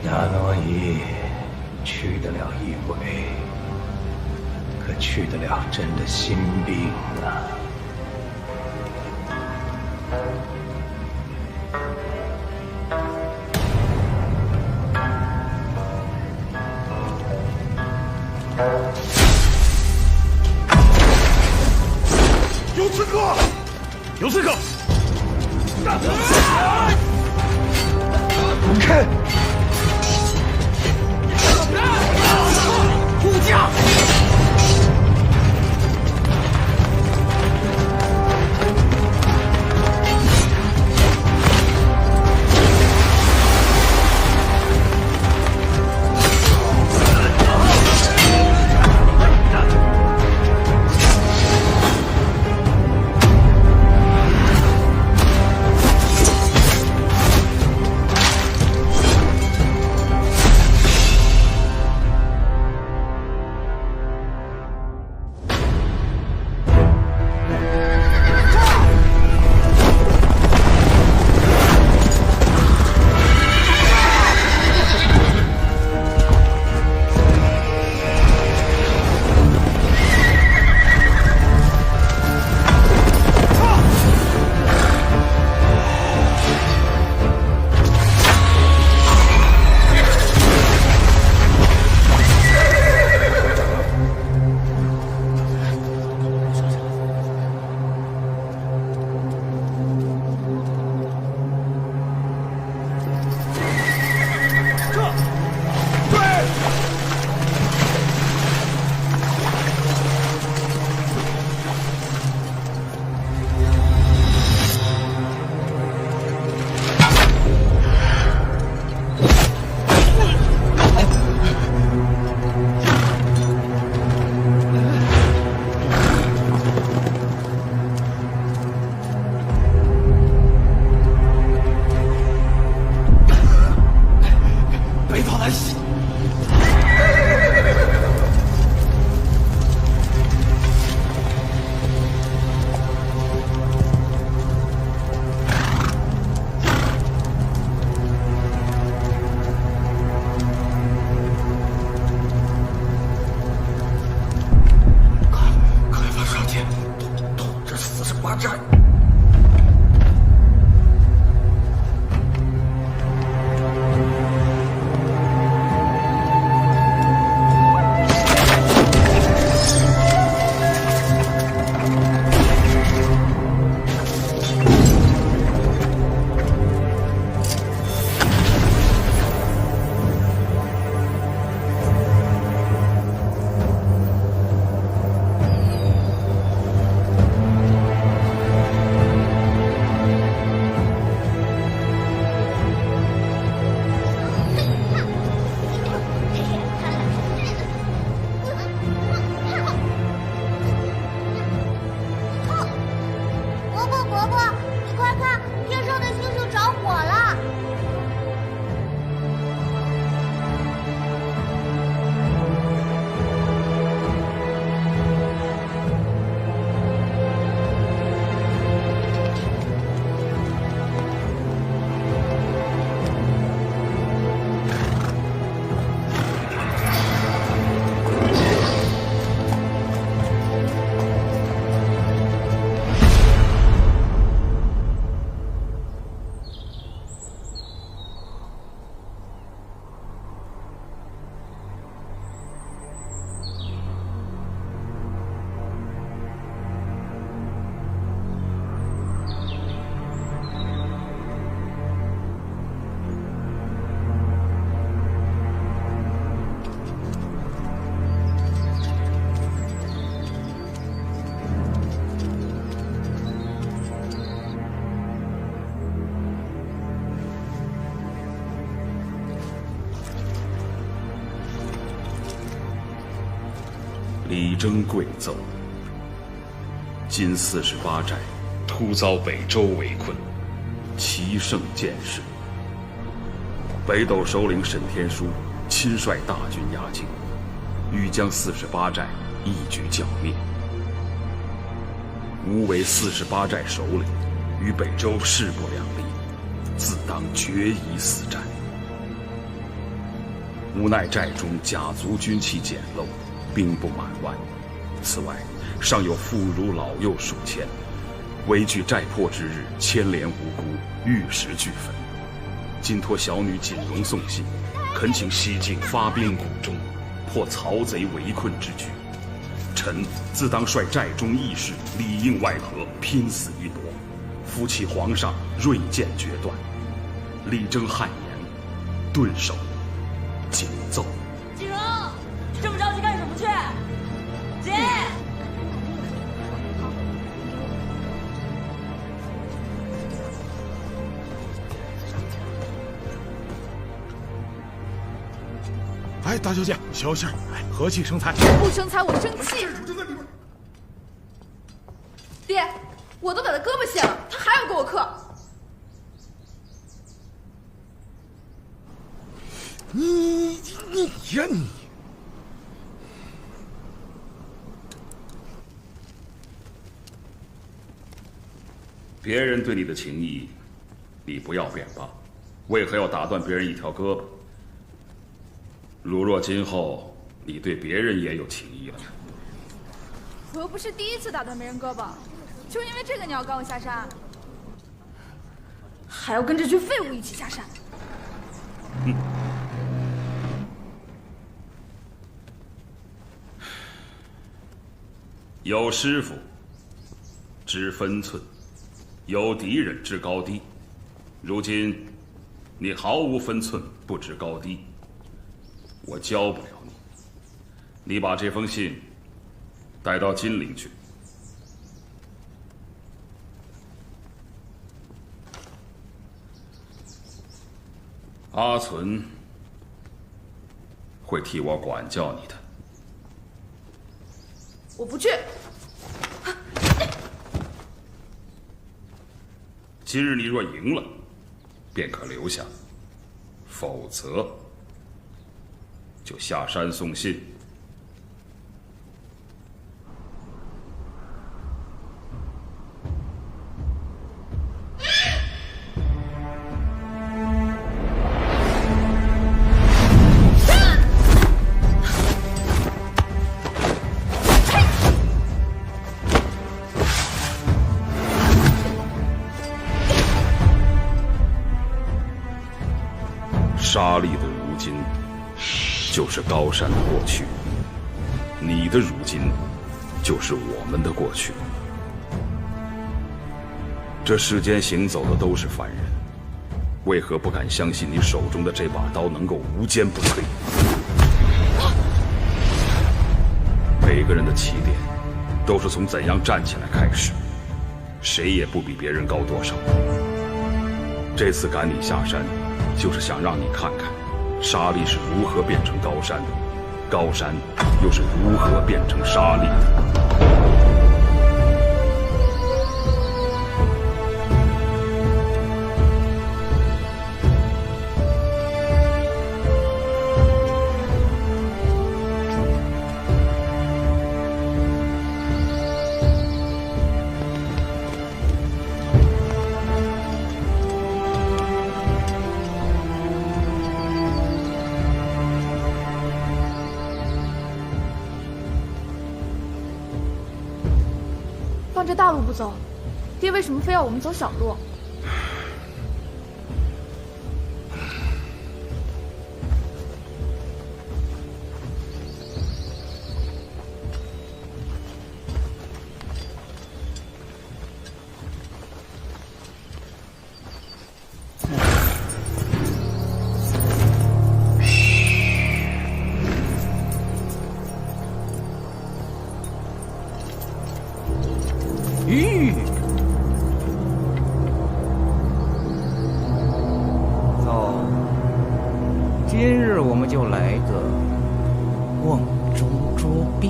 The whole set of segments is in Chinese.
大挪移去得了异鬼，可去得了朕的心病啊！有刺客！有刺客！看！护驾！李征贵奏：今48寨突遭北周围困，齐胜见势。北斗首领沈天书亲率大军压境，欲将48寨一举剿灭。吾为48寨首领，与北周势不两立，自当决一死战。无奈寨中甲卒军器简陋，兵不满万，此外尚有妇孺老幼数千，唯惧寨破之日，牵连无辜，玉石俱焚。今托小女锦荣送信，恳请西境发兵谷中，破曹贼围困之局。臣自当率寨中义士里应外合，拼死一搏，扶起皇上锐剑决断，力争汉延，顿首谨奏。锦荣，这么着急干什么去？姐。哎，大小姐，小心儿！哎，和气生财。不生财，我生气。爹，我都把他胳膊卸了，他还要给我克。你呀你！别人对你的情谊，你不要便罢，为何要打断别人一条胳膊？如若今后你对别人也有情谊了呢？我又不是第一次打断别人胳膊，就因为这个你要赶我下山，还要跟这群废物一起下山。有师傅知分寸，有敌人知高低。如今你毫无分寸，不知高低，我教不了你。你把这封信带到金陵去。阿存会替我管教你的。我不去。今日你若赢了，便可留下；否则，就下山送信。沙砾的如今，就是高山的过去；你的如今，就是我们的过去。这世间行走的都是凡人，为何不敢相信你手中的这把刀能够无坚不摧？每个人的起点，都是从怎样站起来开始，谁也不比别人高多少。这次赶你下山，就是想让你看看，沙砾是如何变成高山的，高山又是如何变成沙砾的。放这大路不走，爹为什么非要我们走小路？吁，走，今日我们就来个瓮中捉鳖。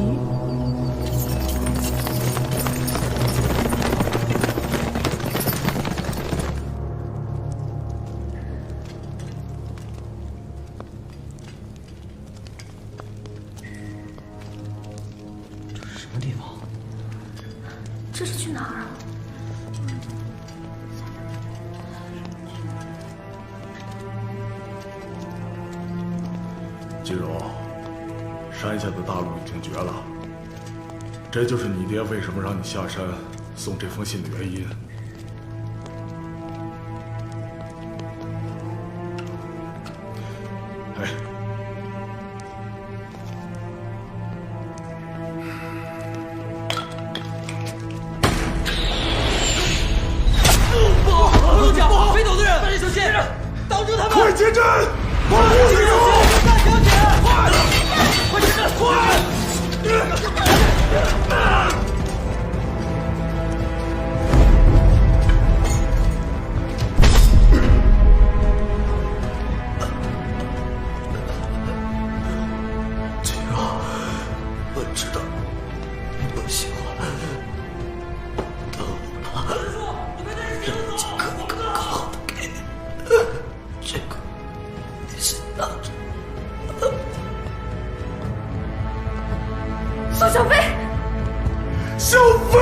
么地方？这是去哪儿啊？金荣，山下的大路已经绝了，这就是你爹为什么让你下山送这封信的原因。哎，不能讲，飞走的人，大家小心，挡住他们！快接阵，保护金荣！大小姐，快接阵，快！我知道你不喜欢，但我怕让几个更好的给你。这个你先拿着。苏小飞，小飞！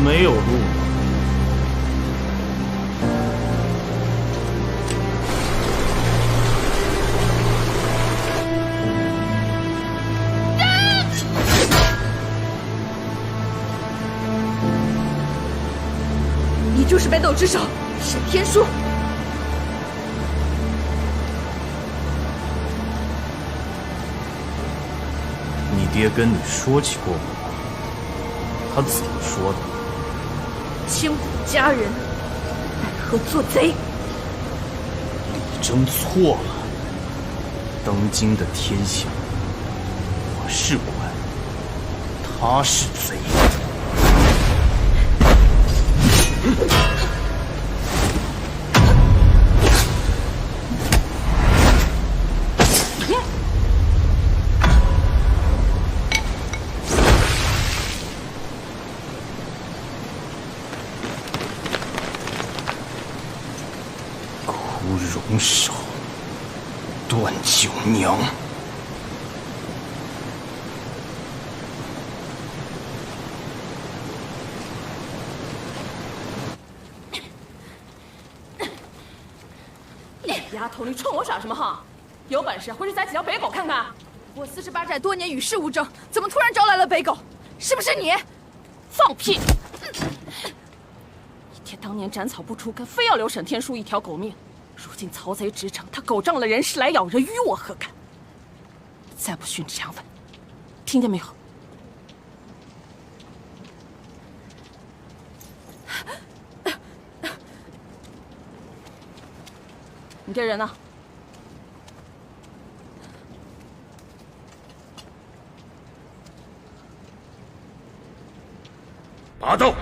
没有路。你就是北斗之首沈天书。你爹跟你说起过吗？他怎么说的？千古佳人，奈何做贼？你真错了。当今的天下，我是官，他是贼。容首，段九娘。丫头，你冲我耍什么哈？有本事回去宰几条北狗看看！我48寨多年与世无争，怎么突然招来了北狗？是不是你？放屁！一天当年斩草不除根，非要留沈天书一条狗命。如今曹贼执政，他狗仗了人势来咬人，与我何干？再不寻旨养吻，听见没有？你这人呢？拔刀！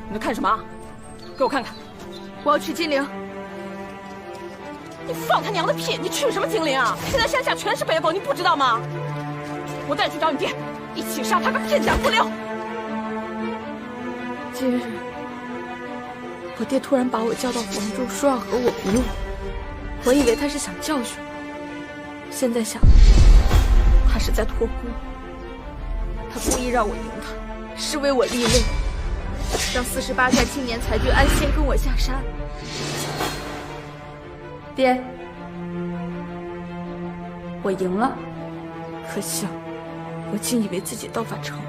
你在看什么？给我看看！我要去金陵。你放他娘的屁！你去什么金陵啊？现在山下全是北狗，你不知道吗？我带你去找你爹，一起杀他个片甲不留！今日，我爹突然把我叫到房中，说要和我比武。我以为他是想教训我，现在想，他是在托孤。他故意让我赢他，是为我立位，让48寨青年才俊安心跟我下山。爹，我赢了，可惜我竟以为自己刀法成了。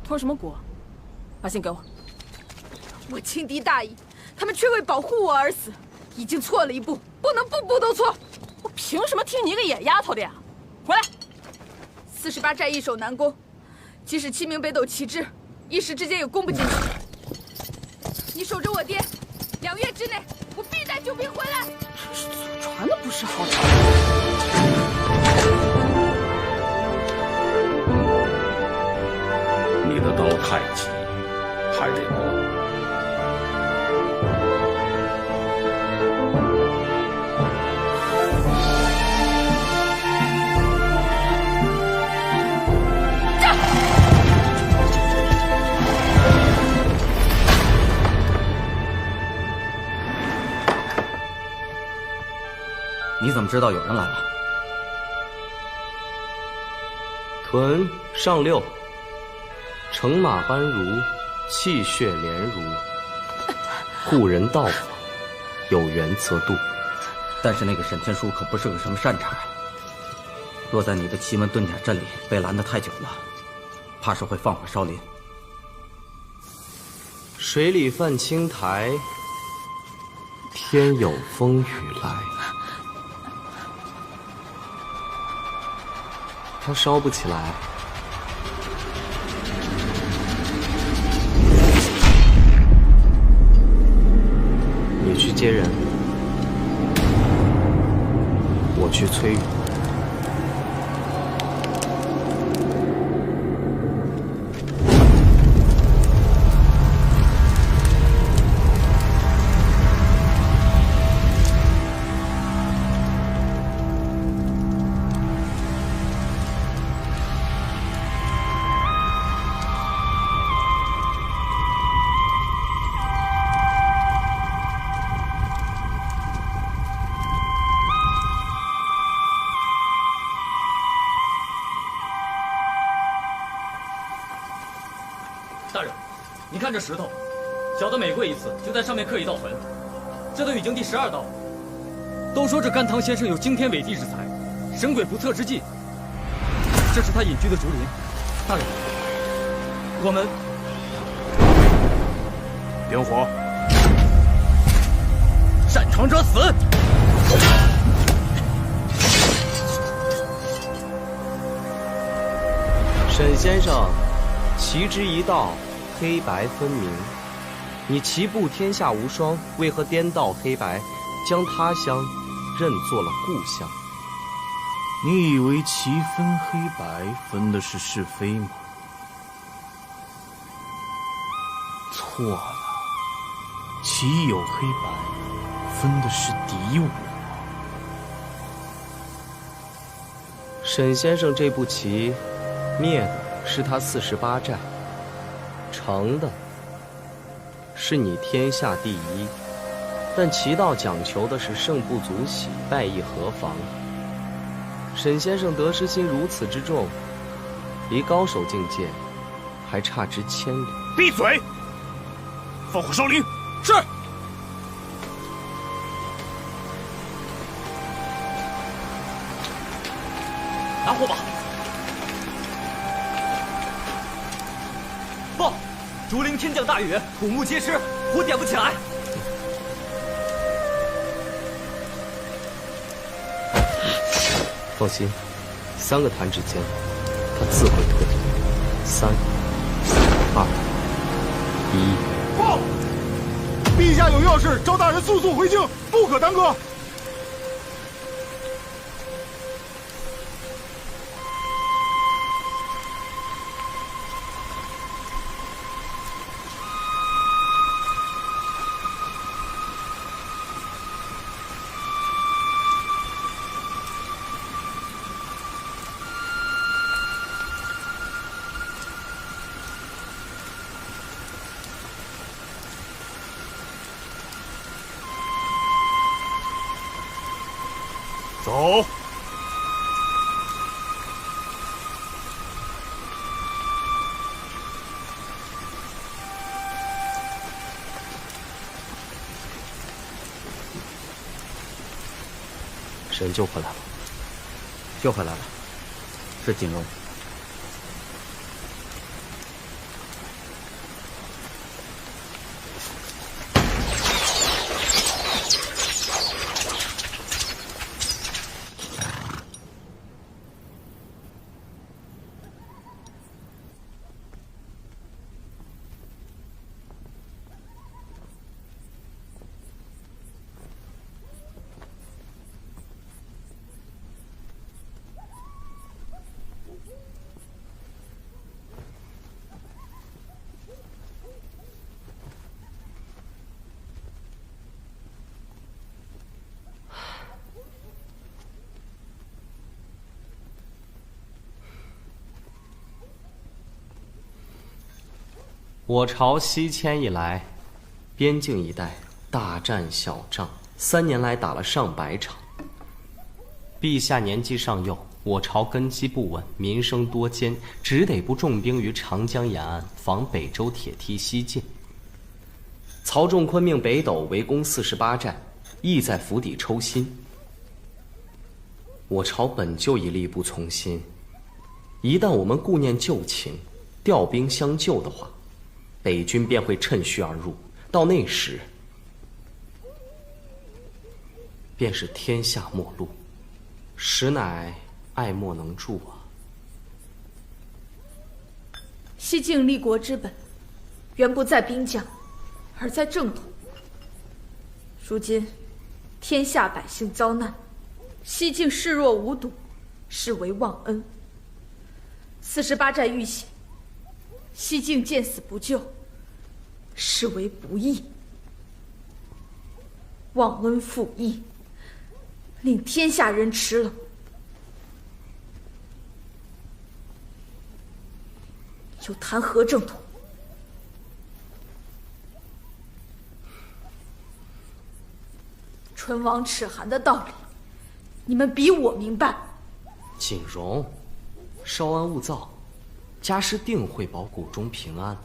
托什么孤？把信给我。我轻敌大意，他们却为保护我而死，已经错了一步，不能步步都错。我凭什么听你一个野丫头的呀？回来！48寨易守难攻，即使7名北斗旗帜，一时之间也攻不进去。你守着我爹，2月之内，我必带救兵回来。真是祖传的不识好歹。你的刀太急，还得磨。你怎么知道有人来了？臀上六，乘马班如，气血连如。故人到访，有缘则度。但是那个沈天书可不是个什么善茬，若在你的奇门遁甲阵里被拦得太久了，怕是会放火烧林。水里泛青苔，天有风雨来。它烧不起来。你去接人，我去催雨。大人，你看这石头，小的每跪一次，就在上面刻一道魂。这都已经第12道了。都说这甘棠先生有惊天伟地之才，神鬼不测之技。这是他隐居的竹林。大人，我们点火，擅闯者死。沈先生，旗之一道，黑白分明。你旗布天下无双，为何颠倒黑白，将他乡认作了故乡？你以为旗分黑白，分的是是非吗？错了，旗有黑白，分的是敌我。沈先生这步棋，灭的是他48寨，成的是你天下第一。但棋道讲求的是胜不足喜，败亦何妨。沈先生得失心如此之重，离高手境界还差之千里。闭嘴！放火烧林。是。拿火把。报！竹林天降大雨，土木皆湿，火点不起来。放心，3个弹指间，他自会退。3、2、1。报！陛下有要事，召大人速速回京，不可耽搁。走。神救回来了，救回来了，是锦荣。我朝西迁以来，边境一带大战小仗，3年来打了上百场。陛下年纪尚幼，我朝根基不稳，民生多艰，只得不重兵于长江沿岸，防北周铁蹄西进。曹仲昆命北斗围攻48寨，意在府邸抽薪。我朝本就一力不从心，一旦我们顾念旧情，调兵相救的话，北军便会趁虚而入，到那时，便是天下末路，实乃爱莫能助啊！西晋立国之本，原不在兵将，而在正统。如今，天下百姓遭难，西晋视若无睹，视为忘恩。48寨遇险，西晋见死不救，视为不义。忘恩负义，令天下人齿冷。又谈何正统？唇亡齿寒的道理，你们比我明白。锦荣，稍安勿躁，家师定会保谷中平安。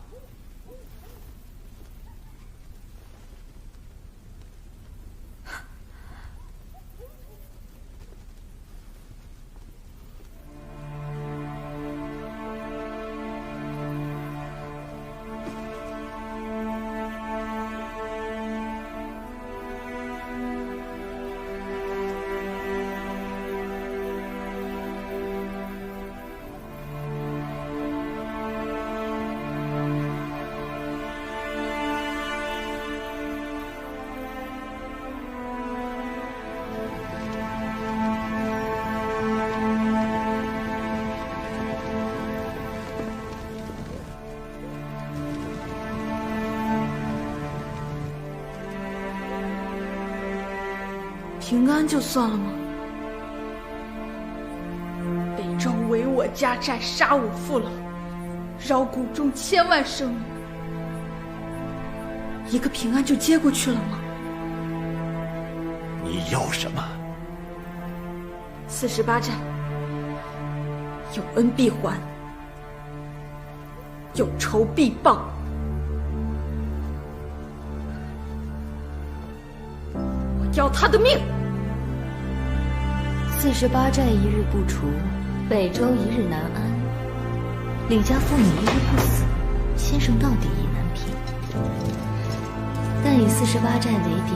平安就算了吗？北赵围我家寨，杀我父老，扰谷中千万生灵，一个平安就接过去了吗？你要什么？48寨，有恩必还，有仇必报。我要他的命！48寨一日不除，北周一日难安。李家父女一日不死，先生到底意难平。但以48寨为敌，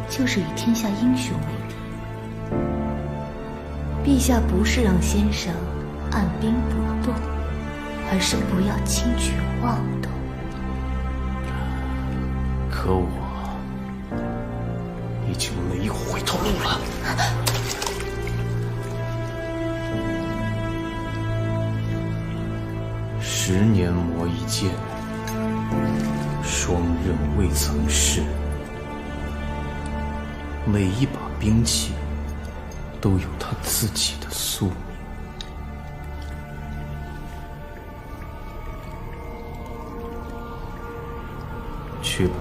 就是与天下英雄为敌。陛下不是让先生按兵不动，而是不要轻举妄动。可我已经没有回头路了。10年磨一剑，双刃未曾试。每一把兵器都有它自己的宿命。去吧。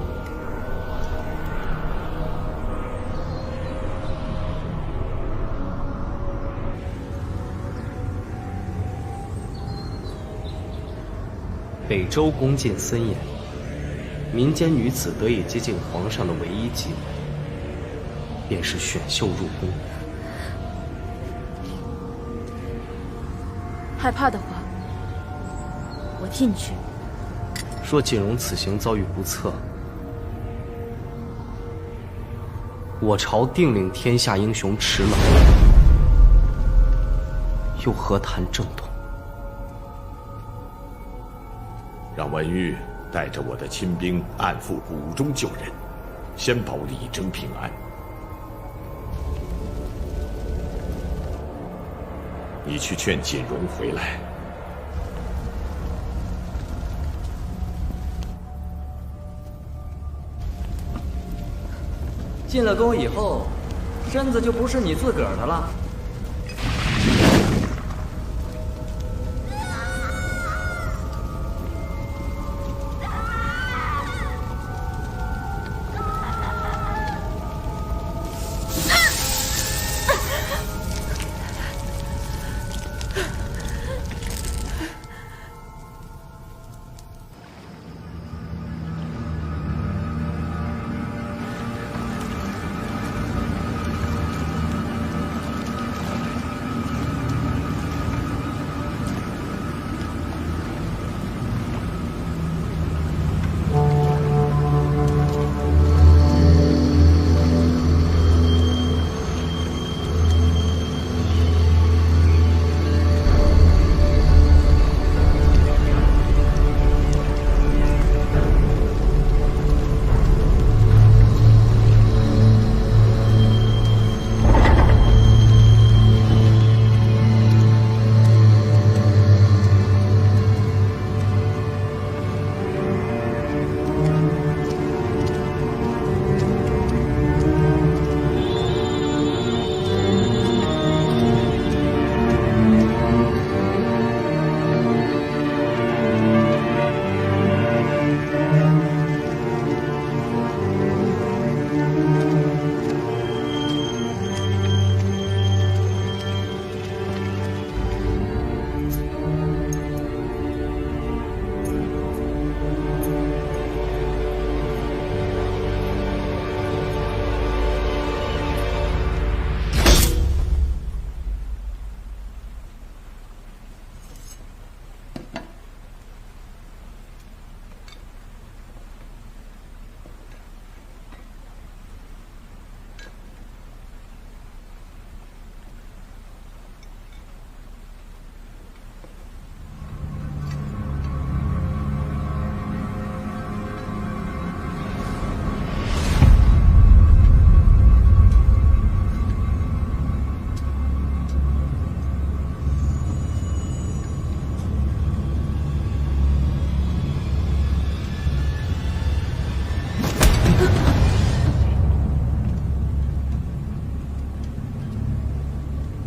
北周弓箭森严，民间女子得以接近皇上的唯一机会，便是选秀入宫。害怕的话，我替你去。若锦荣此行遭遇不测，我朝定令天下英雄持老，又何谈正统？让文玉带着我的亲兵暗赴谷中救人，先保李征平安。你去劝锦荣回来。进了宫以后，身子就不是你自个儿的了。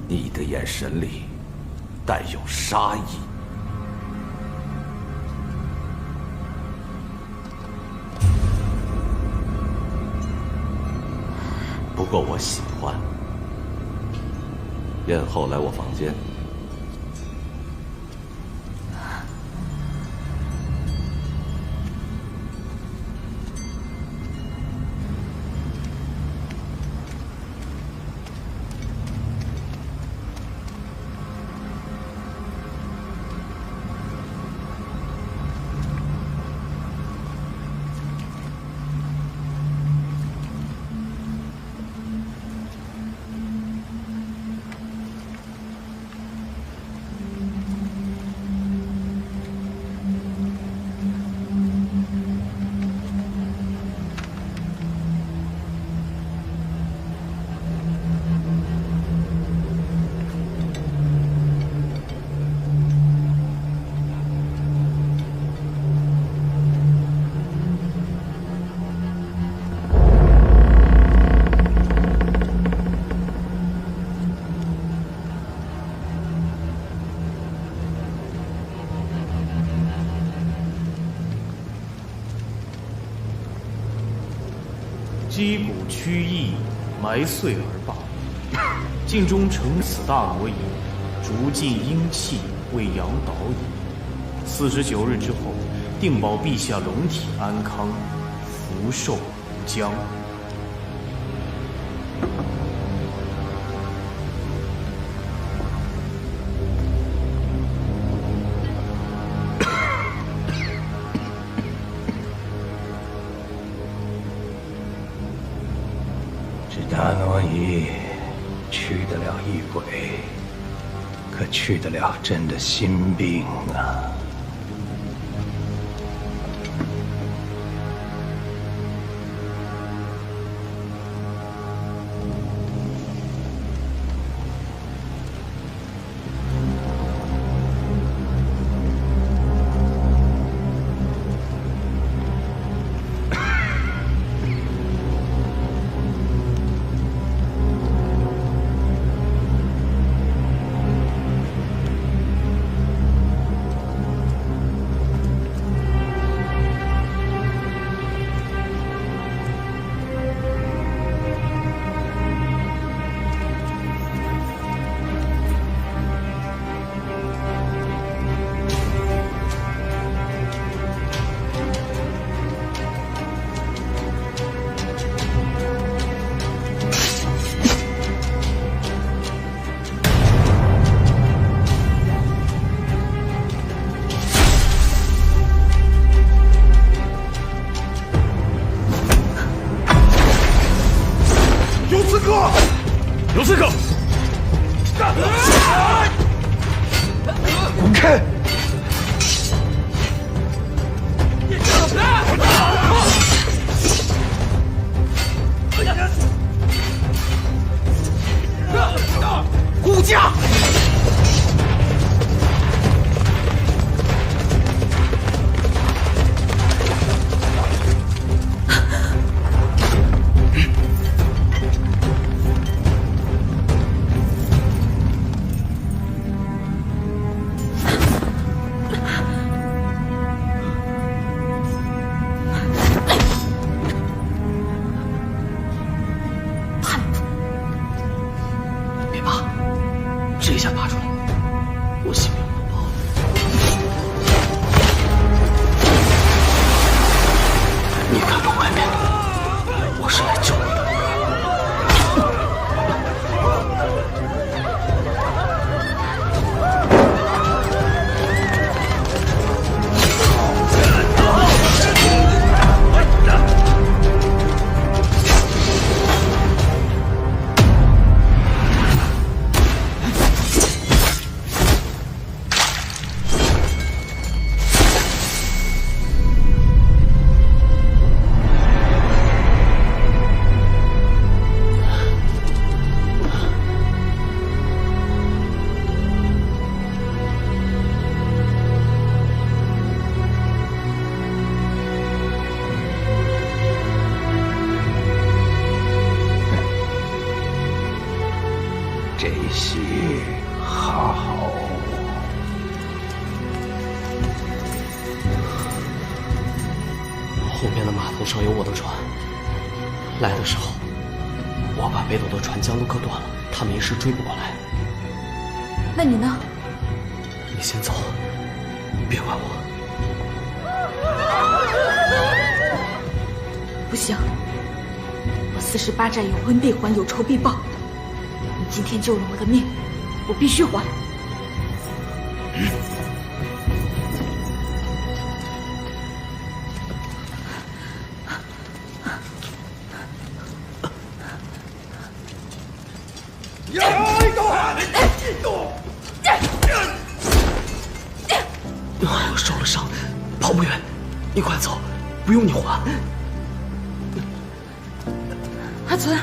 你的眼神里带有杀意。不过我喜欢。宴后来我房间。击鼓驱役，埋碎而罢。镜中承此大挪移，逐尽英气，为杨导矣。49日之后，定保陛下龙体安康，福寿无疆。大挪移去得了异鬼，可去得了朕的心病啊！有刺客！滚开！护驾！头上有我的船。来的时候，我把北斗的船桨都割断了，他们一时追不过来。那你呢？你先走，别管我。不行，我48寨有恩必还，有仇必报。你今天救了我的命，我必须还。受了伤，跑不远，你快走，不用你还。阿存，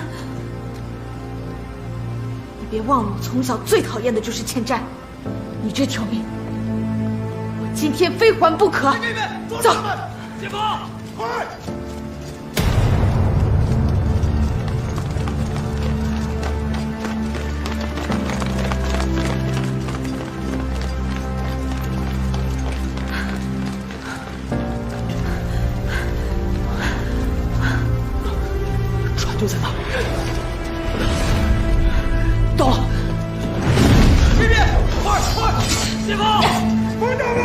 你别忘了，我从小最讨厌的就是欠债。你这条命，我今天非还不可。走，解放，快！就在那儿，到了！这边，快！解放！班长们！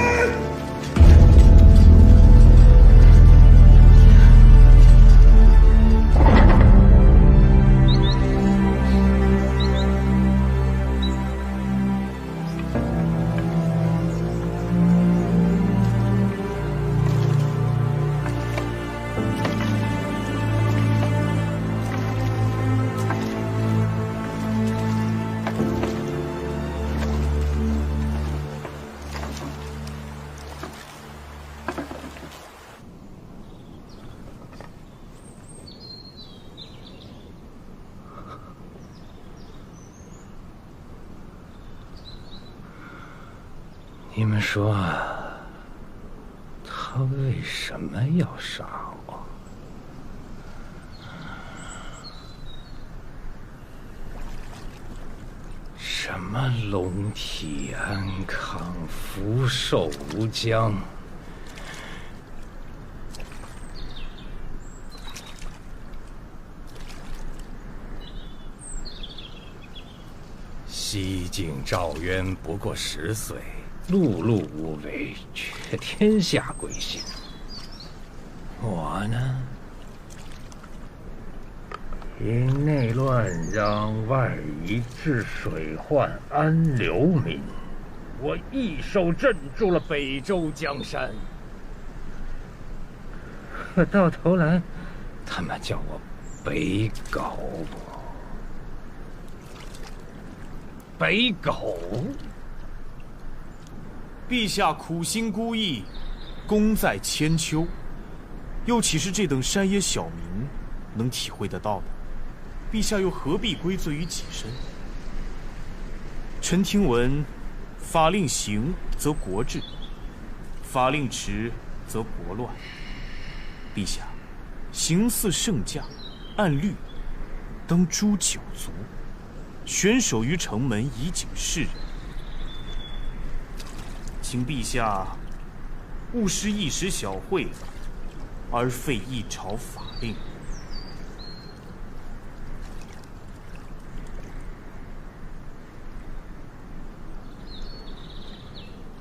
你们说，他为什么要杀我？什么龙体安康，福寿无疆？西晋赵渊不过10岁。碌碌无为，却天下归心。我呢，因内乱攘，外夷治水患，安流民。我一手镇住了北周江山，可到头来，他们叫我北狗。北狗。陛下苦心孤诣，功在千秋，又岂是这等山野小民能体会得到的？陛下又何必归罪于己身？臣听闻，法令行则国治，法令迟则国乱。陛下，行祀圣驾，按律当诛9族，悬首于城门，以警世人。请陛下勿失一时小会，而废一朝法令。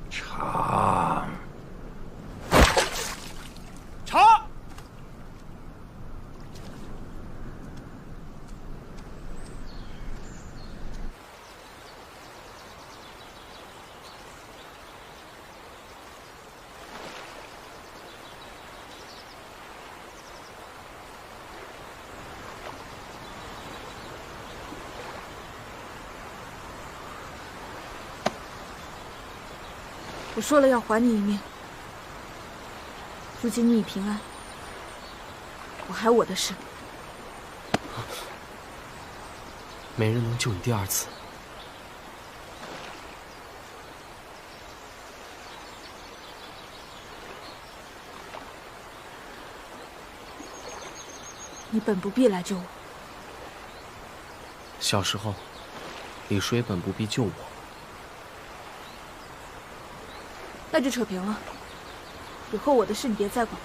查！查！我说了要还你一命，如今你已平安，我还我的事。没人能救你第2次。你本不必来救我。小时候，李叔也本不必救我。那就扯平了，以后我的事你别再管。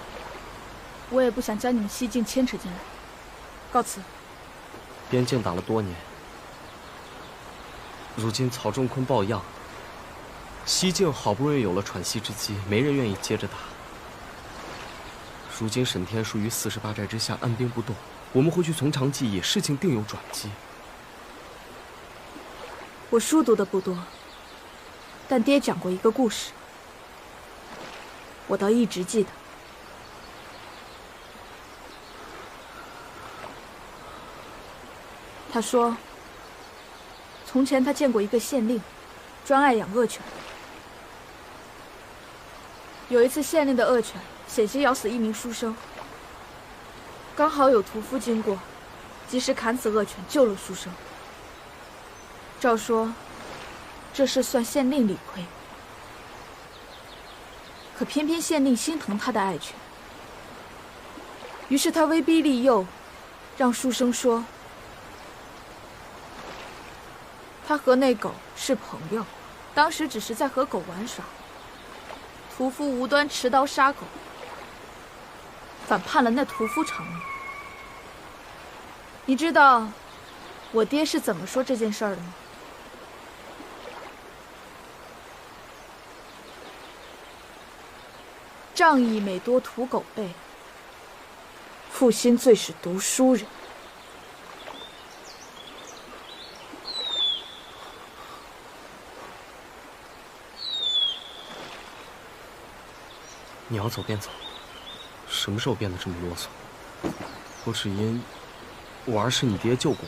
我也不想将你们西境牵扯进来。告辞。边境打了多年，如今曹仲坤抱恙，西境好不容易有了喘息之机，没人愿意接着打。如今沈天书于48寨之下按兵不动，我们会去从长计议，事情定有转机。我书读的不多，但爹讲过一个故事，我倒一直记得。他说，从前他见过一个县令，专爱养恶犬。有一次，县令的恶犬险些咬死一名书生，刚好有屠夫经过，及时砍死恶犬，救了书生。照说，这事算县令理亏，可偏偏县令心疼他的爱犬，于是他威逼利诱，让书生说他和那狗是朋友，当时只是在和狗玩耍。屠夫无端持刀杀狗，反判了那屠夫偿命。你知道我爹是怎么说这件事儿的吗？仗义每多屠狗辈，负心最是读书人。你要走便走，什么时候变得这么啰嗦？都是因我儿是你爹救过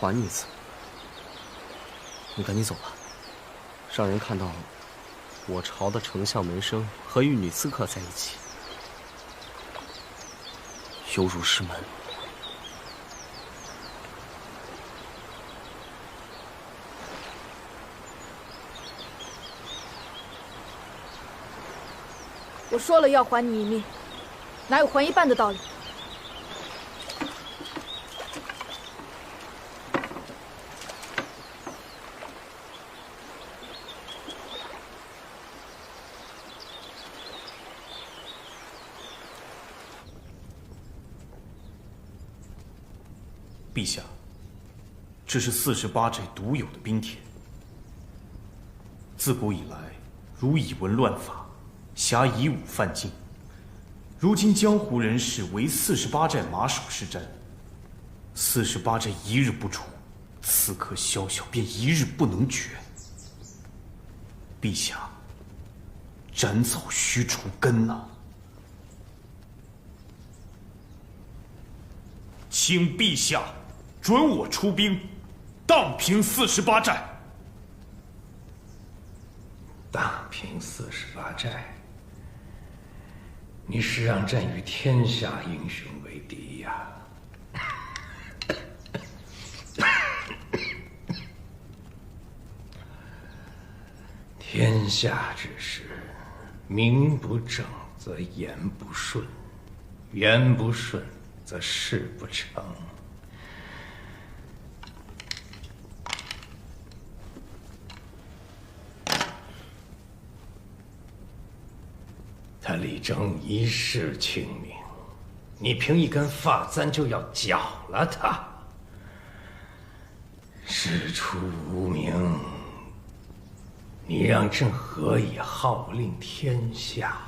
我，还你一次。你赶紧走吧，让人看到我朝的丞相门生和一女刺客在一起，有辱师门。我说了要还你一命，哪有还一半的道理？陛下，这是48寨独有的兵帖。自古以来，如以文乱法，辖以武犯禁。如今江湖人士为48寨马首是瞻，48寨一日不除，刺客宵小便一日不能绝。陛下，斩草须除根呐！请陛下准我出兵，荡平48寨。荡平48寨，你是让朕与天下英雄为敌呀！天下之事，名不正则言不顺，言不顺则事不成。他力争一世清明，你凭一根发簪就要绞了他，事出无名，你让朕何以号令天下？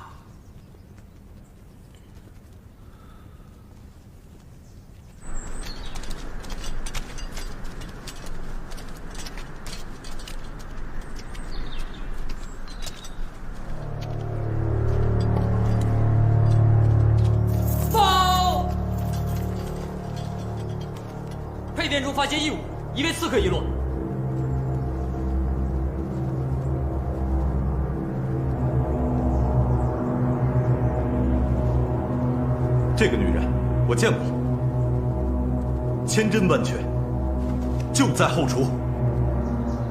配殿中发现异物，一位刺客遗落。这个女人我见过，千真万确，就在后厨。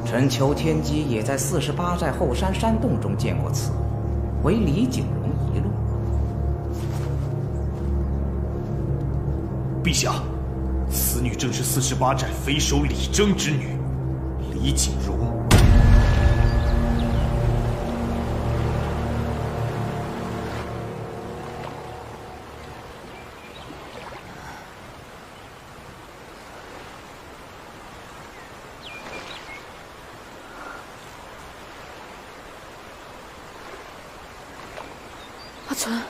臣求天机也在48寨后山山洞中见过此物，为李景荣遗落。陛下，此女正是48寨匪首李征之女，李景荣。阿存，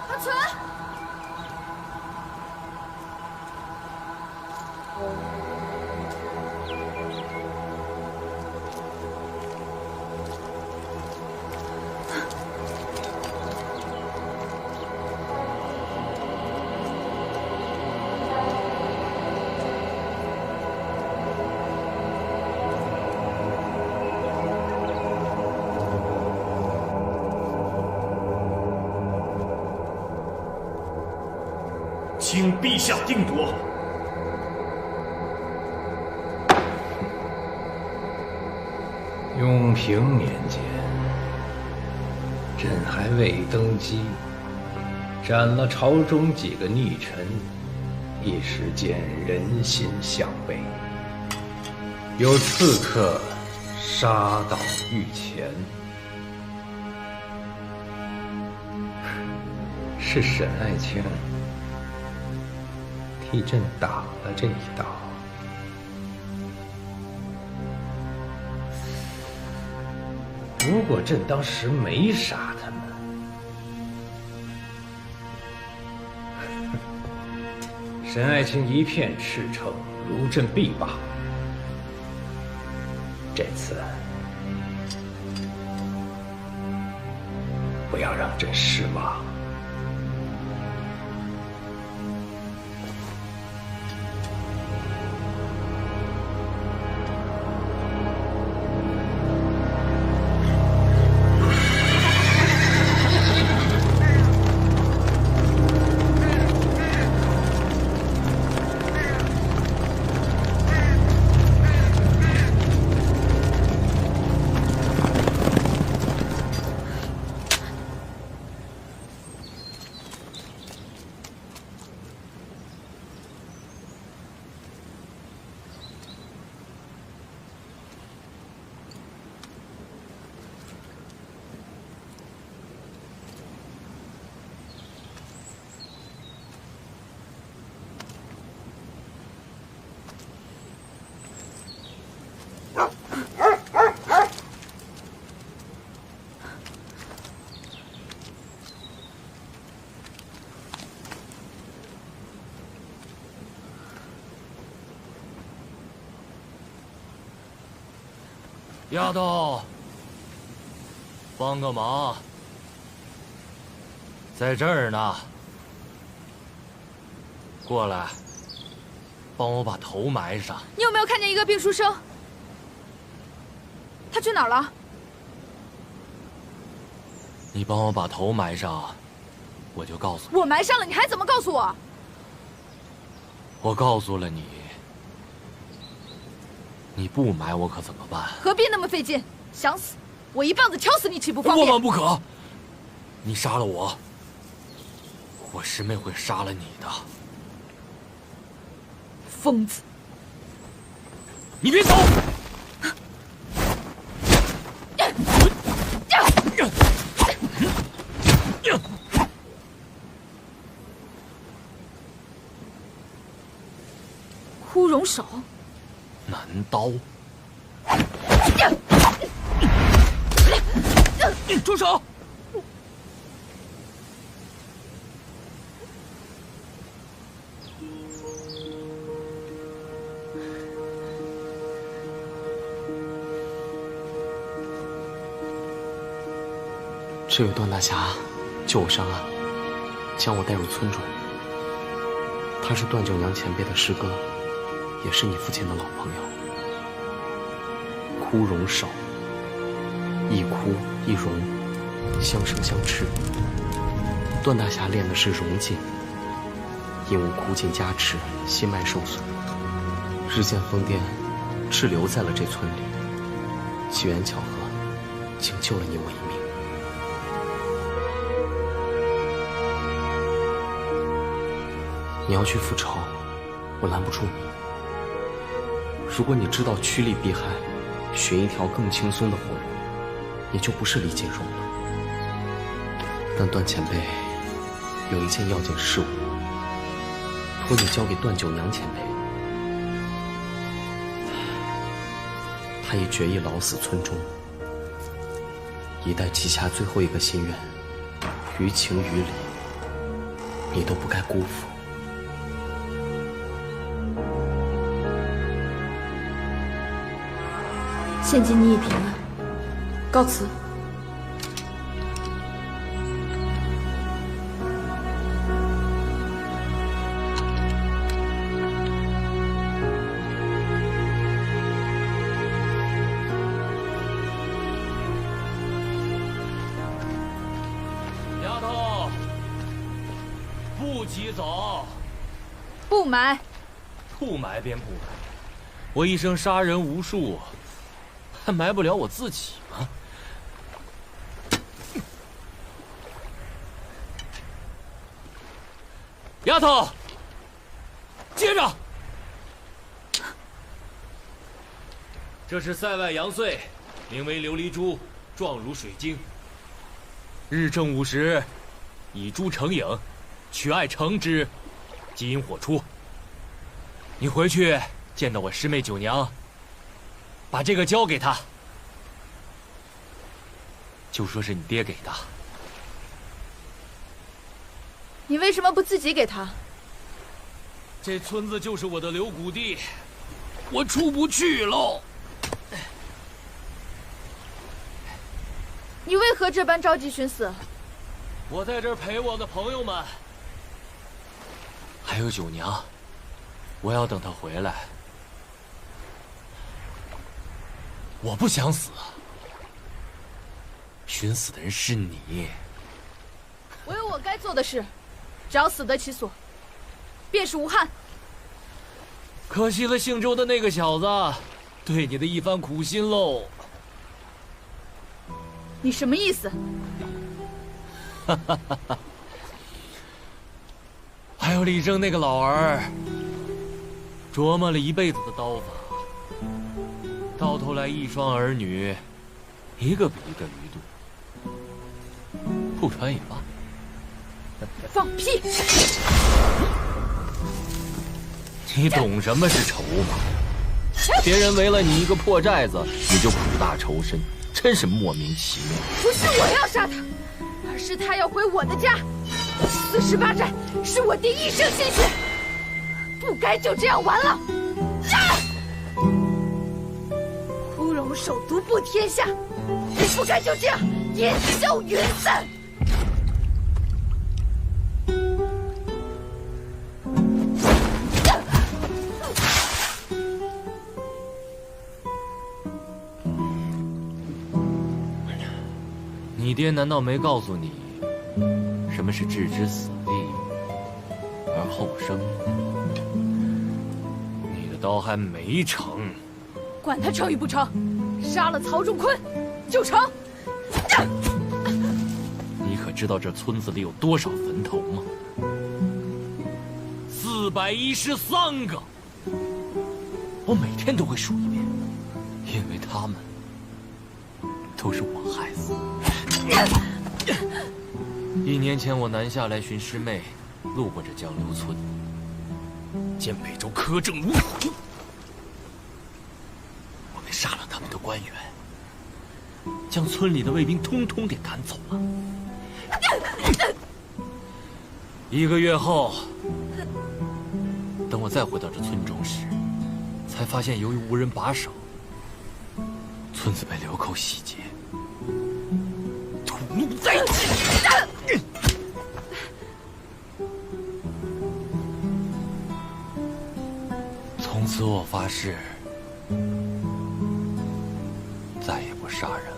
阿存。请陛下定夺。雍平年间，朕还未登基，斩了朝中几个逆臣，一时间人心向背，有刺客杀到御前，是沈爱卿替朕打了这一刀。如果朕当时没杀他们，沈爱卿一片赤诚，如朕必罢。这次不要让朕失望。丫头，帮个忙，在这儿呢。过来，帮我把头埋上。你有没有看见一个病书生？他去哪儿了？你帮我把头埋上，我就告诉你。我埋上了，你还怎么告诉我？我告诉了你，你不埋我可怎么办？何必那么费劲？想死，我一棒子敲死你岂不方便？万万不可！你杀了我，我师妹会杀了你的。疯子！你别走！枯荣手，南刀，住手！这位段大侠救我上岸，将我带入村中。他是段九娘前辈的师哥，也是你父亲的老朋友。枯荣少，一枯一荣，相生相斥。段大侠练的是荣劲，因无枯劲加持，心脉受损，日渐疯癫，滞留在了这村里。机缘巧合，竟救了你我一命。你要去复仇，我拦不住你。如果你知道趋利避害，寻一条更轻松的活路，你就不是李锦荣了。但段前辈有一件要紧事务，托你交给段九娘前辈。他已决意老死村中，一代记下最后一个心愿，于情于理，你都不该辜负。献祭你已平安，告辞。丫头，不急走。不买。不买便不买，我一生杀人无数，还埋不了我自己吗？丫头，接着。这是塞外阳穗，名为琉璃珠，状如水晶。日正午时，以珠成影，取爱成之，即引火出。你回去见到我师妹九娘，把这个交给她，就说是你爹给的。你为什么不自己给他？这村子就是我的留谷地，我出不去喽。你为何这般着急寻死？我在这儿陪我的朋友们，还有九娘，我要等她回来。我不想死，寻死的人是你。我有我该做的事，只要死得其所，便是无憾。可惜了姓周的那个小子对你的一番苦心喽。你什么意思？还有李正那个老儿，琢磨了一辈子的刀法，到头来一双儿女，一个比一个愚钝，不传也罢。放屁！你懂什么是仇吗？别人为了你一个破寨子，你就苦大仇深，真是莫名其妙。不是我要杀他，而是他要回我的家。48寨是我爹一生心血，不该就这样完了。枯荣首独步天下，也不该就这样烟消云散。你爹难道没告诉你，什么是置之死地而后生吗？你的刀还没成。管他成与不成，杀了曹仲坤就成。你可知道这村子里有多少坟头吗？413个，我每天都会数一遍，因为他们都是我害死的。1年前我南下来寻师妹，路过这江流村，见北周苛政如虎，我便杀了他们的官员，将村里的卫兵通通给赶走了。1个月后，等我再回到这村中时，才发现由于无人把守，村子被流寇洗劫，土木灾起。从此我发誓，再也不杀人了。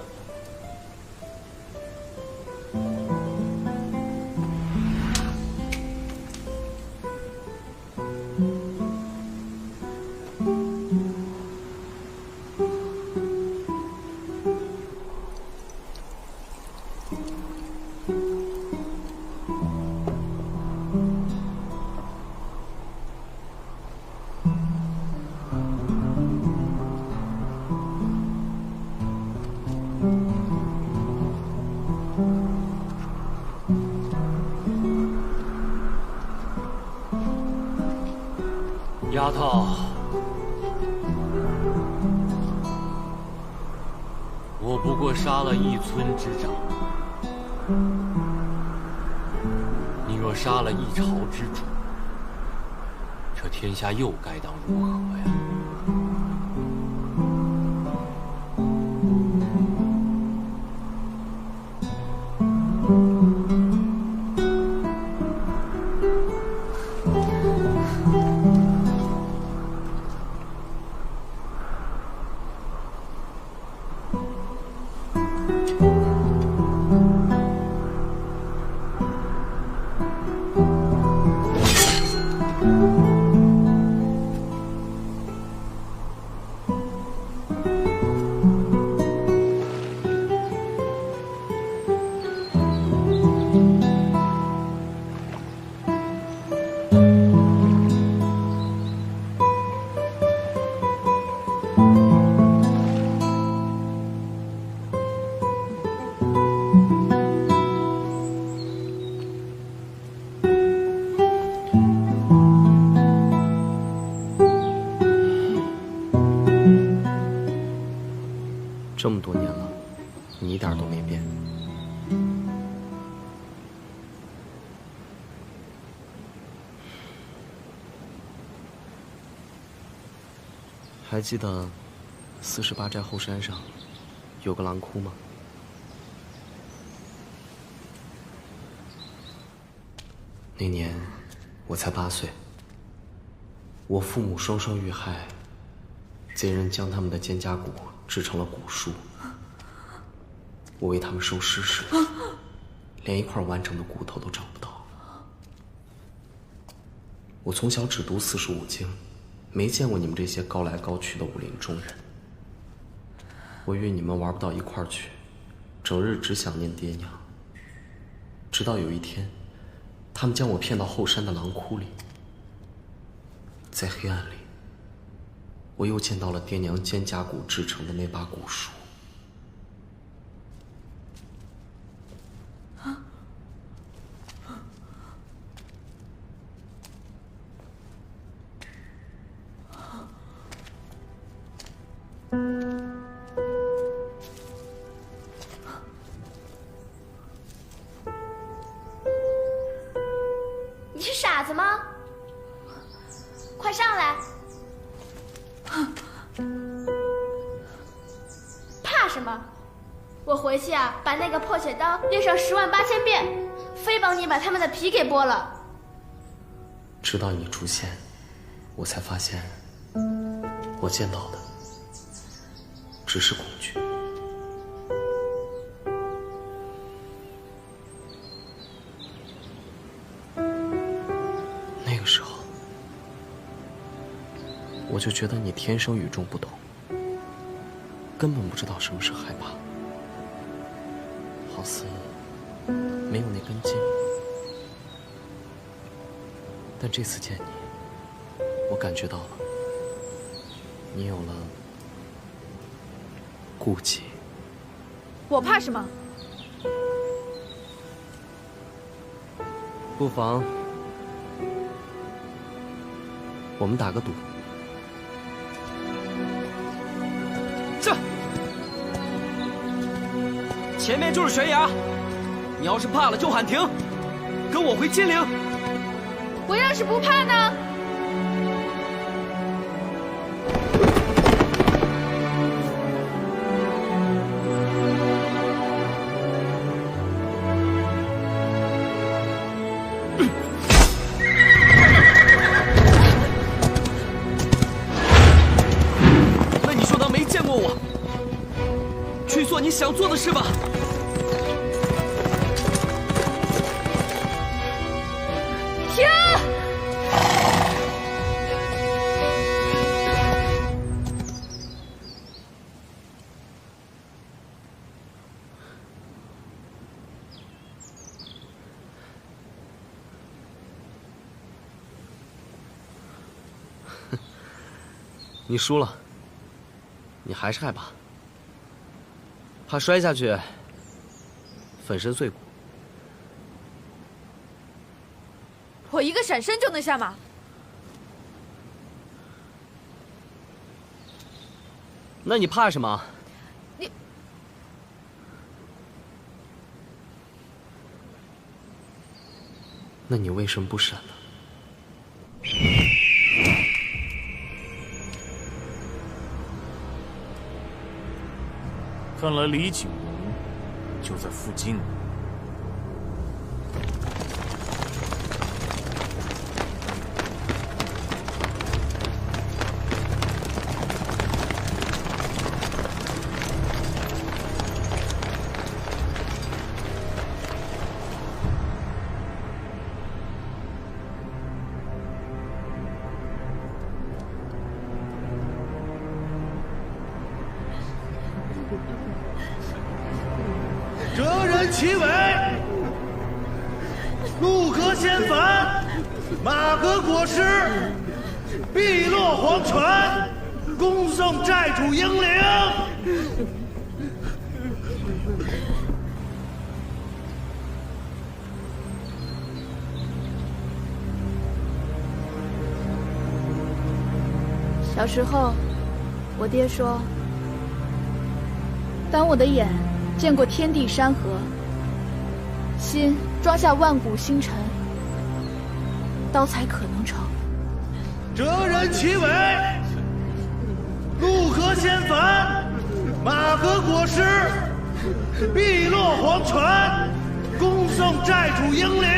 丫头，我不过杀了一村之长，你若杀了一朝之主，这天下又该当如何呀？这么多年了，你一点都没变。还记得48寨后山上有个狼窟吗？那年我才8岁，我父母双双遇害，贼人将他们的肩胛骨制成了骨梳。我为他们收尸时，连一块完整的骨头都找不到。我从小只读45经，没见过你们这些高来高去的武林中人。我与你们玩不到一块儿去，整日只想念爹娘。直到有一天，他们将我骗到后山的狼窟里，在黑暗里，我又见到了爹娘肩胛骨制成的那把骨梳。你是傻子吗？快上来！怕什么？我回去啊，把那个破血刀练上108000遍，非帮你把他们的皮给剥了。直到你出现，我才发现，我见到的只是恐惧。那个时候，我就觉得你天生与众不同，根本不知道什么是害怕，好似没有那根筋。但这次见你，我感觉到了，你有了顾忌。我怕什么？不妨我们打个赌。这前面就是悬崖，你要是怕了就喊停，跟我回金陵。我要是不怕呢？那你就当没见过我，去做你想做的事吧。停！你输了，你还是害怕，怕摔下去，粉身碎骨。我一个闪身就能下马。那你怕什么？你，那你为什么不闪呢？看来李景荣就在附近。哲人齐尾，陆阁仙幡，马革裹尸，碧落黄泉，恭送寨主英灵。小时候，我爹说，当我的眼见过天地山河，心装下万古星辰，刀才可能成。哲人齐尾，陆阁仙幡，马革裹尸，碧落黄泉，恭送寨主英灵。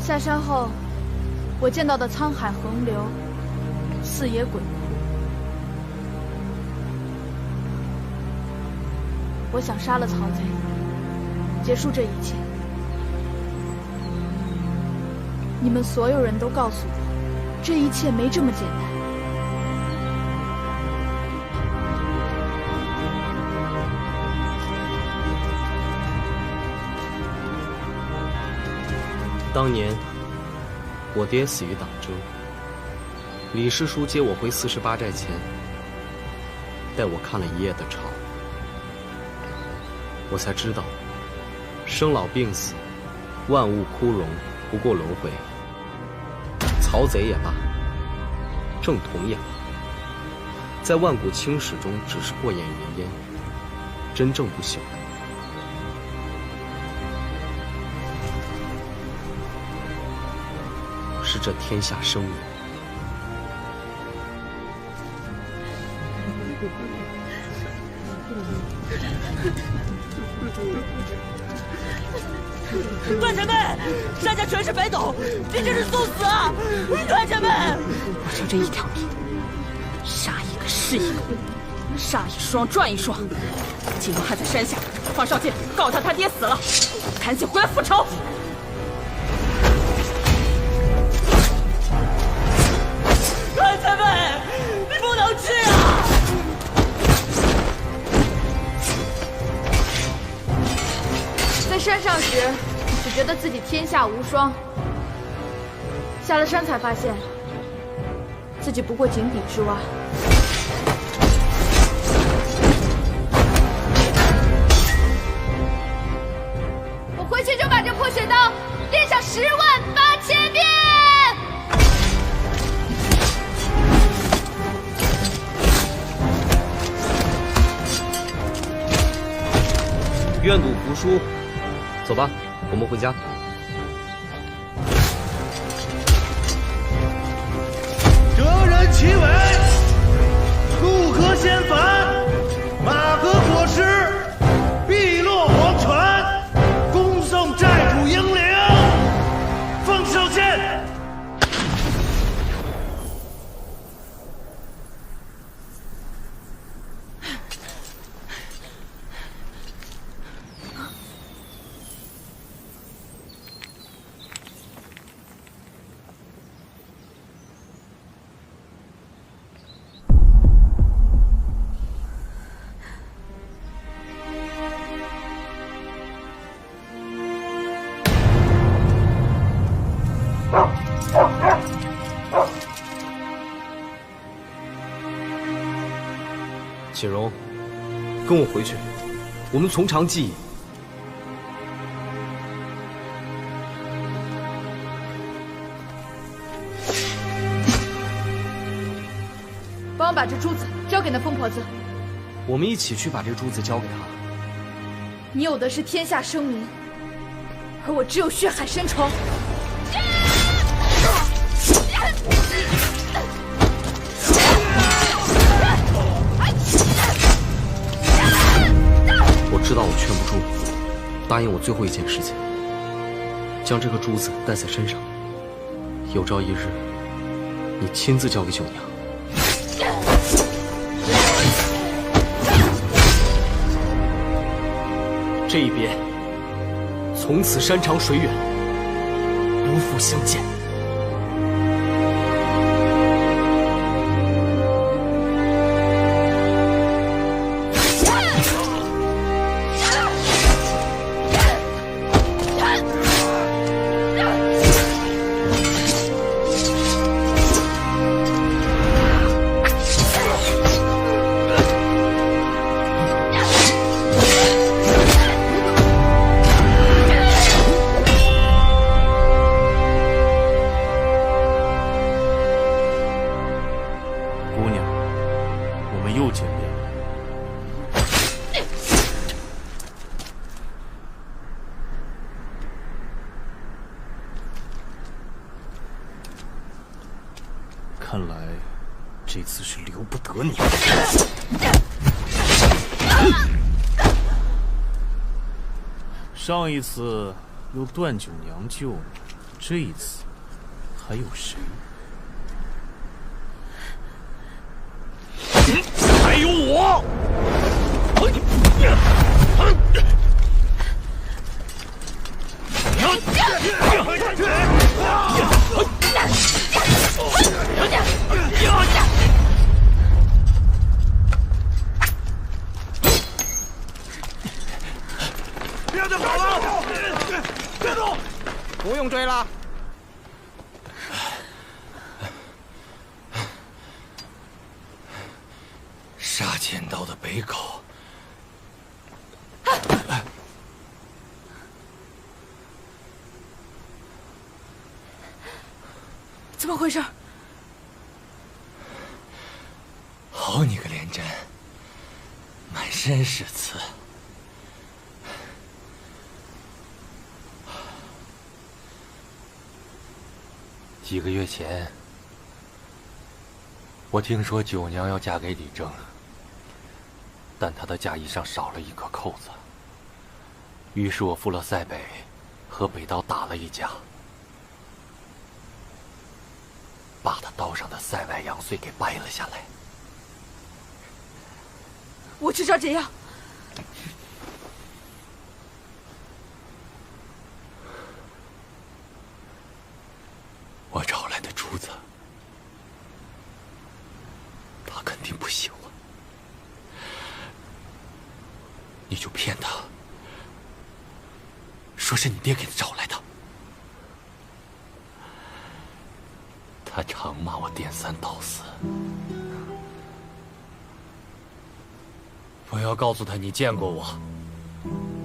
下山后，我见到的沧海横流，四野鬼哭。我想杀了曹贼，结束这一切。你们所有人都告诉我，这一切没这么简单。当年，我爹死于党争。李师叔接我回48寨前，带我看了一夜的朝。我才知道，生老病死，万物枯荣，不过轮回。曹贼也罢，正统也罢，在万古青史中只是过眼云烟，真正不朽。是这天下生灵。段前辈，山下全是北斗，你这是送死啊！段前辈，我就这一条命，杀一个是一个，杀一双赚一双。景荣还在山下，方少剑告他爹死了，赶紧回来复仇。段前辈，你不能去啊！在山上时，只觉得自己天下无双；下了山才发现，自己不过井底之蛙。我回去就把这破雪刀练上108000遍。愿赌服输。走吧，我们回家。哲人齐尾，陆阁仙幡，马革裹尸，碧落黄泉，恭送寨主英灵。奉少剑。锦荣，跟我回去，我们从长计议。帮我把这珠子交给那疯婆子。我们一起去把这珠子交给她。你有的是天下声名，而我只有血海深仇。我知道我劝不住你，答应我最后一件事情，将这个珠子带在身上。有朝一日，你亲自交给九娘。这一别，从此山长水远，不复相见。看来这次是留不得你。上一次有段九娘救你，这一次还有谁？还有我！别再跑了！别动！不用追了。杀剑道的北狗，怎么回事？好你个连真，满身是刺。几个月前，我听说九娘要嫁给李征，但她的嫁衣上少了一颗扣子。于是我赴了塞北，和北刀打了一架，把她刀上的塞外阳穗给掰了下来。我知道这样。我找来的珠子，他肯定不喜欢，你就骗他，说是你爹给他找来的。他常骂我颠三倒四，不要告诉他你见过我，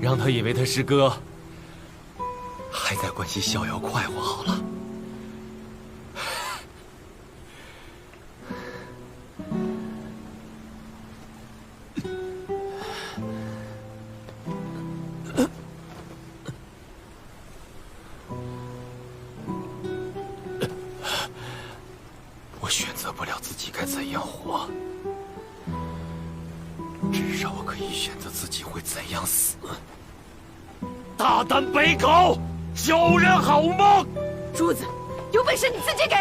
让他以为他师哥还在关心逍遥快活好了。我选择不了自己该怎样活，至少我可以选择自己会怎样死。大胆北狗，叫人好梦！珠子，有本事你自己给！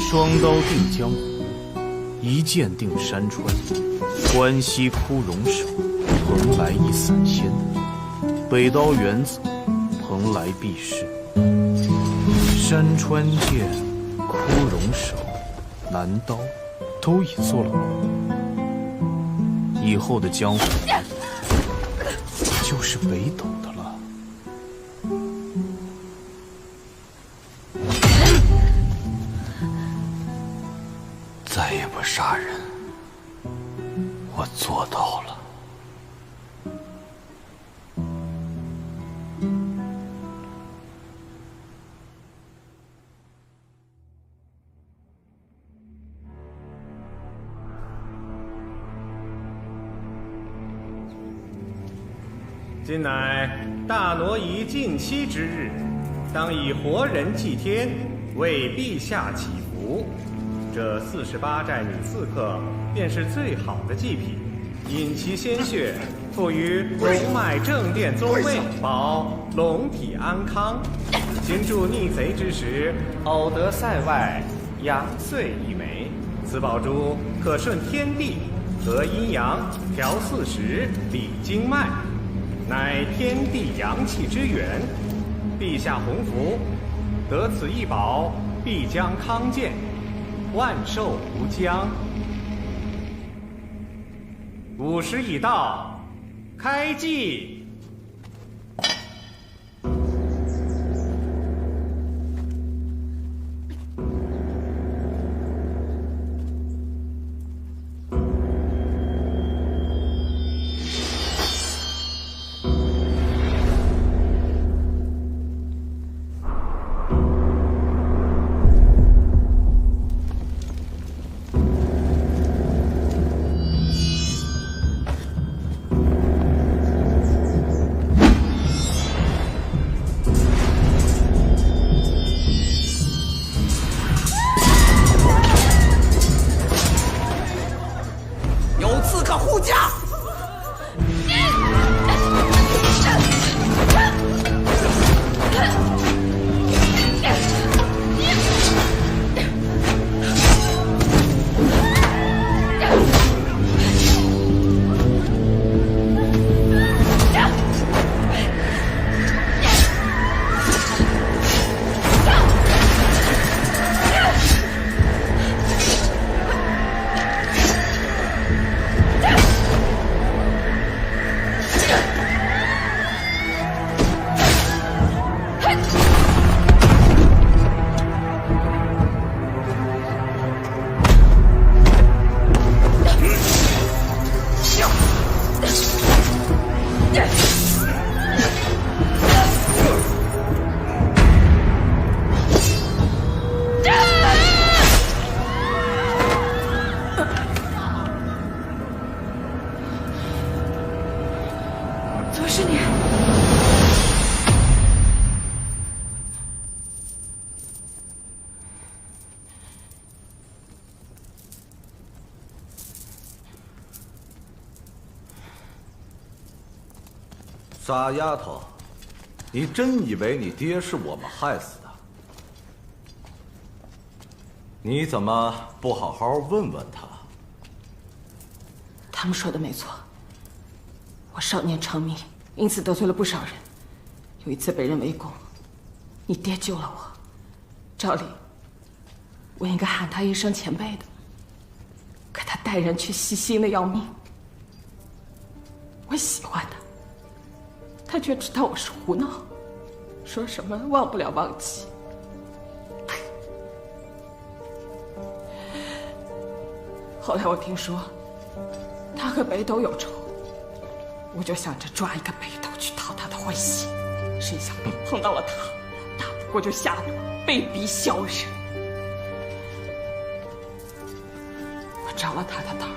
双刀定江湖，一剑定山川。关西枯荣手，蓬莱一散仙。北刀原子，蓬莱避世。山川剑、枯荣手、南刀，都已做了梦。以后的江湖，就是北斗的了。再也不杀人，我做到了。今乃大挪移近期之日，当以活人祭天，为陛下祈福。这48寨女刺客便是最好的祭品，引其鲜血付于龙脉正殿宗位，保龙体安康。今助逆贼之时，偶得塞外阳穗一枚，此宝珠可顺天地，得阴阳，调四时，理经脉，乃天地阳气之源。陛下洪福，得此一宝，必将康健，万寿无疆。午时已到，开祭。傻丫头，你真以为你爹是我们害死的？你怎么不好好问问他？他们说的没错，我少年成名，因此得罪了不少人。有一次被人围攻，你爹救了我，照理我应该喊他一声前辈的，可他待人却细心的要命。我喜欢他，他却知道我是胡闹，说什么忘不了忘记。后来我听说他和北斗有仇，我就想着抓一个北斗去讨他的欢心，谁想到碰到了他，打不过就下毒，被逼消人。我着了他的道，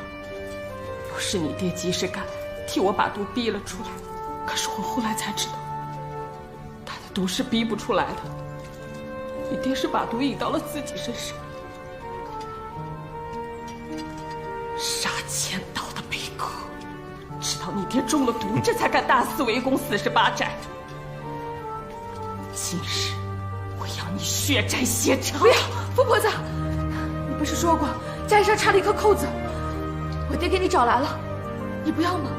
又是你爹及时赶来，替我把毒逼了出来。可是我后来才知道，他的毒是逼不出来的，你爹是把毒引到了自己身上。千刀的北阁，知道你爹中了毒，这才敢大肆围攻48寨。今日我要你血债血偿！不要，疯婆子，你不是说过嫁衣上插了一颗扣子？我爹给你找来了，你不要吗？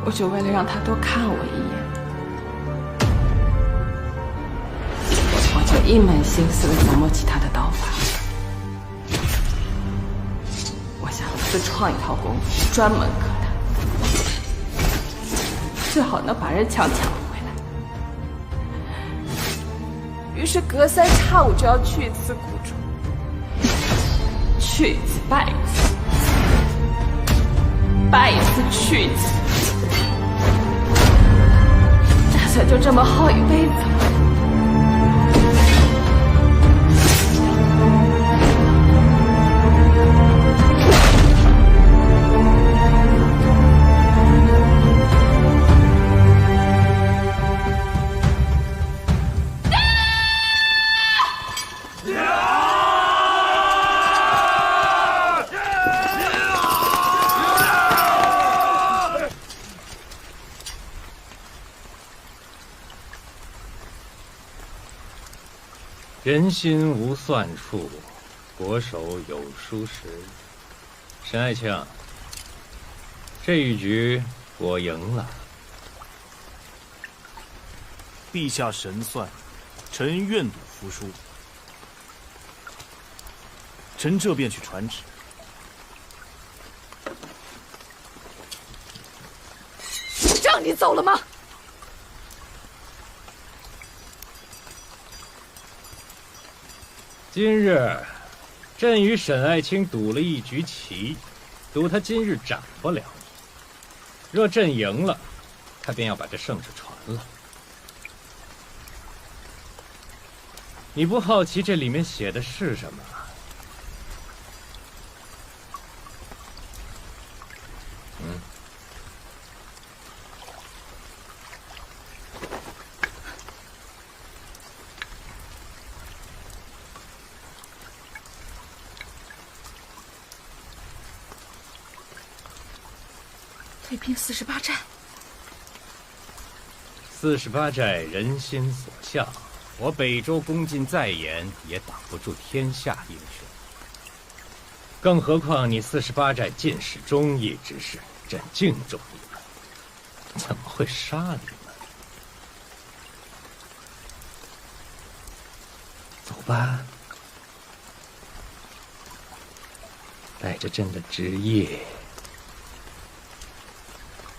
我就为了让他多看我一眼，我就一门心思的琢磨起他的刀法。我想自创一套功夫，专门克他，最好能把人抢回来。于是隔3差5就要去一次谷中，去一次败一次，败一次去一次。打算就这么耗一辈子了。人心无算处，国手有疏时。沈爱卿，这一局我赢了。陛下神算，臣愿赌服输。臣这便去传旨。让你走了吗？今日，朕与沈爱卿赌了一局棋，赌他今日斩不了你。若朕赢了，他便要把这盛世传了。你不好奇这里面写的是什么？退兵48寨，48寨人心所向，我北周攻进再严，也挡不住天下英雄。更何况你48寨进士忠义之士，朕敬重你们，怎么会杀你们？走吧，带着朕的旨意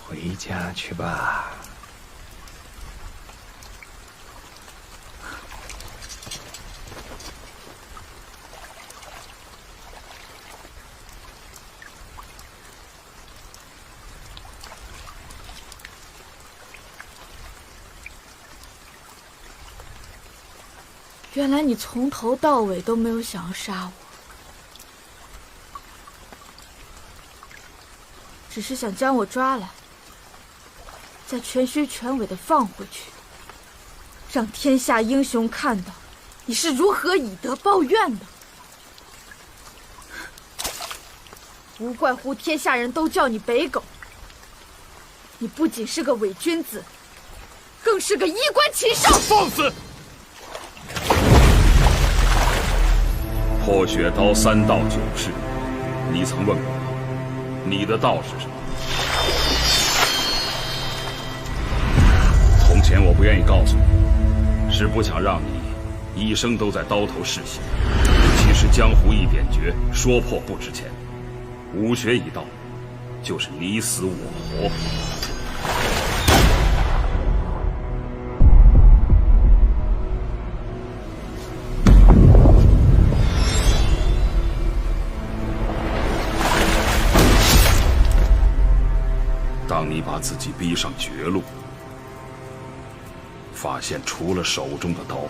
回家去吧。原来你从头到尾都没有想要杀我，只是想将我抓来，再全虚全伪的放回去，让天下英雄看到你是如何以德报怨的。无怪乎天下人都叫你北狗，你不仅是个伪君子，更是个衣冠禽兽！放肆！破血刀3道9式，你曾问过我，你的道是什么？从前我不愿意告诉你，是不想让你一生都在刀头嗜血。其实江湖一点诀，说破不值钱。武学一道，就是你死我活。当你把自己逼上绝路，发现除了手中的刀，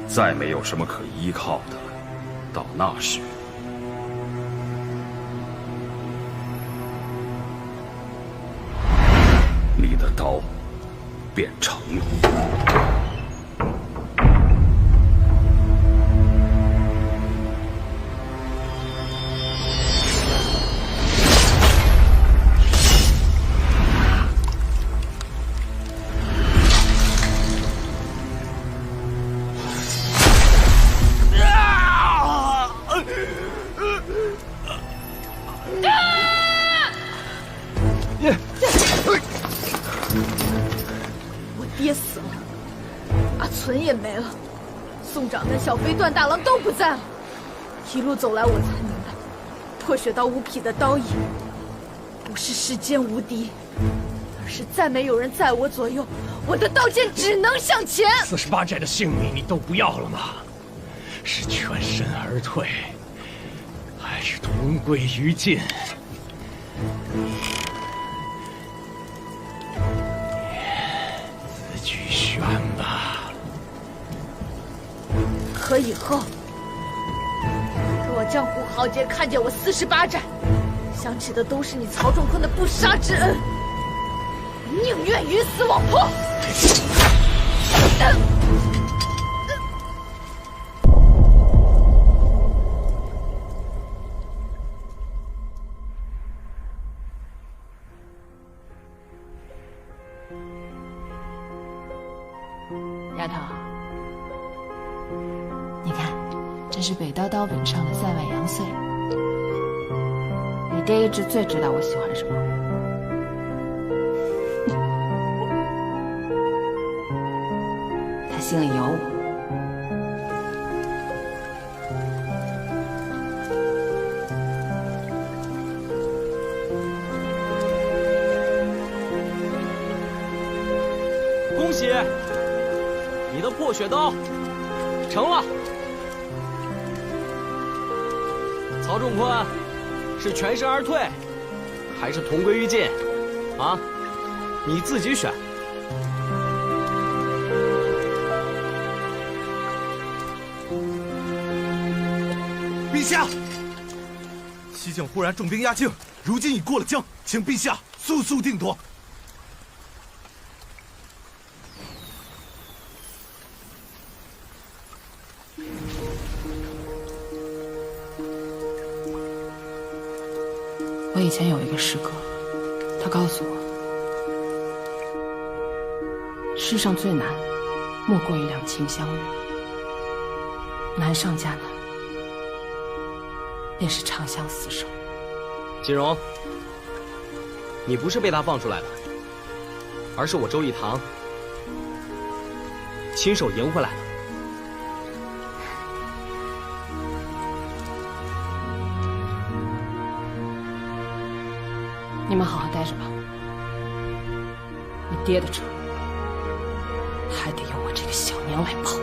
再没有什么可依靠的了。到那时，你的刀便成了。我爹死了，阿存也没了，宋长跟小飞段大郎都不在了。一路走来，我才明白，破雪刀无匹的刀意，不是世间无敌，而是再没有人在我左右，我的刀剑只能向前。48寨的性命你都不要了吗？是全身而退，还是同归于尽？自己选吧。可以后，若江湖豪杰看见我48寨，想起的都是你曹仲坤的不杀之恩，宁愿鱼死网破。丫头，你看，这是北刀刀柄上的塞外阳穗。你爹一直最知道我喜欢什么。他心里有我。恭喜！你的破雪刀成了。曹仲坤，是全身而退，还是同归于尽？啊，你自己选。陛下，西境忽然重兵压境，如今已过了江，请陛下速速定夺。我以前有一个师哥，他告诉我，世上最难，莫过于两情相悦。难上加难，便是长相厮守。锦荣，你不是被他放出来的，而是我周一堂亲手赢回来的。你们好好待着吧，你爹的车还得由我这个小娘来跑。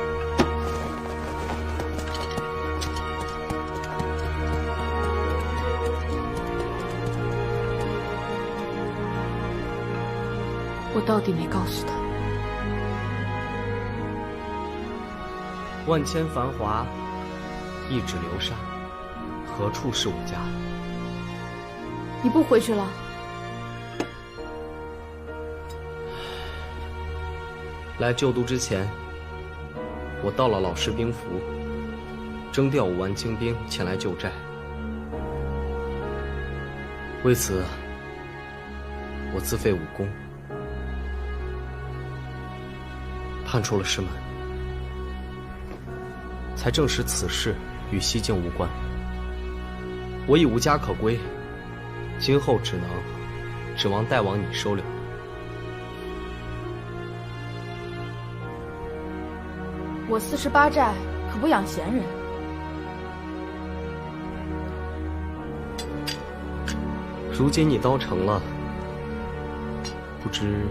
我到底没告诉他，万千繁华，一指流沙，何处是我家？你不回去了？来旧都之前，我到了老师兵符，征调5万精兵前来救寨。为此，我自废武功，叛出了师门，才证实此事与西境无关。我已无家可归，今后只能指望大王你收留。我48寨可不养闲人。如今你刀成了，不知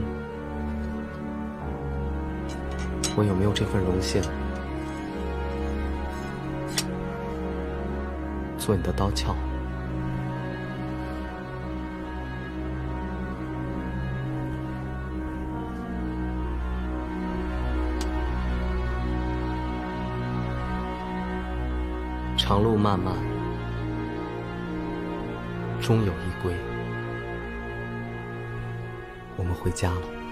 我有没有这份荣幸，做你的刀鞘？长路漫漫，终有一归。我们回家了。